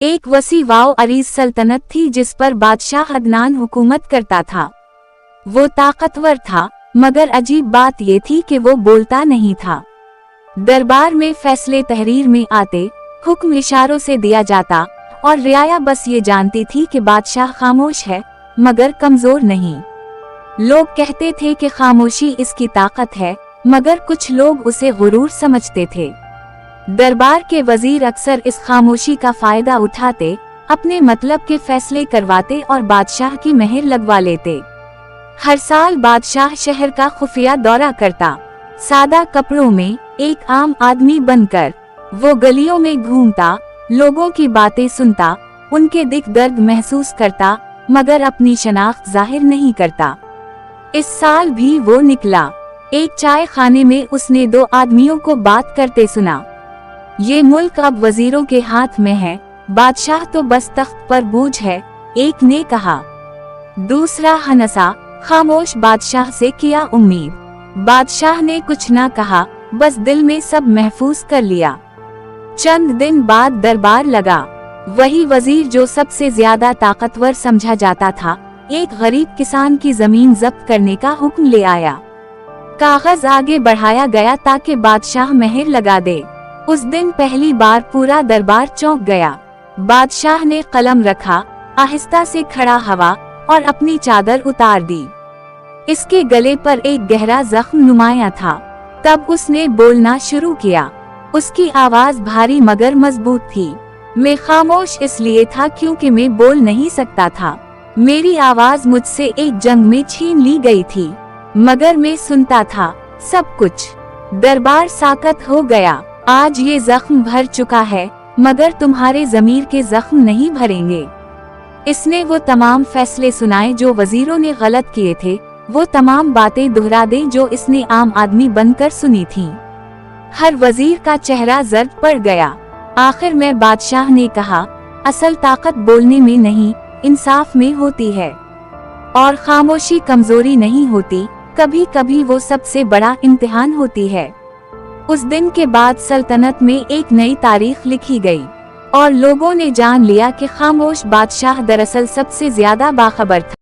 एक वसी वाओ अरीज सल्तनत थी जिस पर बादशाह अदनान हुकूमत करता था। वो ताकतवर था, मगर अजीब बात ये थी कि वो बोलता नहीं था। दरबार में फैसले तहरीर में आते, हुक्म इशारों से दिया जाता और रियाया बस ये जानती थी कि बादशाह खामोश है मगर कमजोर नहीं। लोग कहते थे कि खामोशी इसकी ताकत है, मगर कुछ लोग उसे गुरूर समझते थे। दरबार के वजीर अक्सर इस खामोशी का फायदा उठाते, अपने मतलब के फैसले करवाते और बादशाह की मेहर लगवा लेते। हर साल बादशाह शहर का खुफिया दौरा करता, सादा कपड़ों में एक आम आदमी बनकर। वो गलियों में घूमता, लोगों की बातें सुनता, उनके दिख दर्द महसूस करता, मगर अपनी शनाख्त जाहिर नहीं करता। इस साल भी वो निकला। एक चाय खाने में उसने दो आदमियों को बात करते सुना। ये मुल्क अब वजीरों के हाथ में है, बादशाह तो बस तख्त पर बोझ है, एक ने कहा। दूसरा हंसा, खामोश बादशाह से क्या उम्मीद। बादशाह ने कुछ ना कहा, बस दिल में सब महफूज कर लिया। चंद दिन बाद दरबार लगा। वही वजीर जो सबसे ज्यादा ताकतवर समझा जाता था, एक गरीब किसान की जमीन जब्त करने का हुक्म ले आया। कागज आगे बढ़ाया गया ताकि बादशाह मेहर लगा दे। उस दिन पहली बार पूरा दरबार चौंक गया। बादशाह ने कलम रखा, आहिस्ता से खड़ा हवा और अपनी चादर उतार दी। इसके गले पर एक गहरा जख्म नुमाया था। तब उसने बोलना शुरू किया। उसकी आवाज भारी मगर मजबूत थी। मैं खामोश इसलिए था क्योंकि मैं बोल नहीं सकता था। मेरी आवाज मुझसे एक जंग में छीन ली गई थी, मगर मैं सुनता था सब कुछ। दरबार साकत हो गया। आज ये जख्म भर चुका है, मगर तुम्हारे ज़मीर के जख्म नहीं भरेंगे। इसने वो तमाम फैसले सुनाए जो वजीरों ने गलत किए थे, वो तमाम बातें दोहरा दे जो इसने आम आदमी बनकर सुनी थीं। हर वजीर का चेहरा जर्द पड़ गया। आखिर में बादशाह ने कहा, असल ताकत बोलने में नहीं, इंसाफ में होती है। और खामोशी कमजोरी नहीं होती, कभी कभी वो सबसे बड़ा इम्तिहान होती है। उस दिन के बाद सल्तनत में एक नई तारीख लिखी गई और लोगों ने जान लिया कि खामोश बादशाह दरअसल सबसे ज्यादा बाखबर था।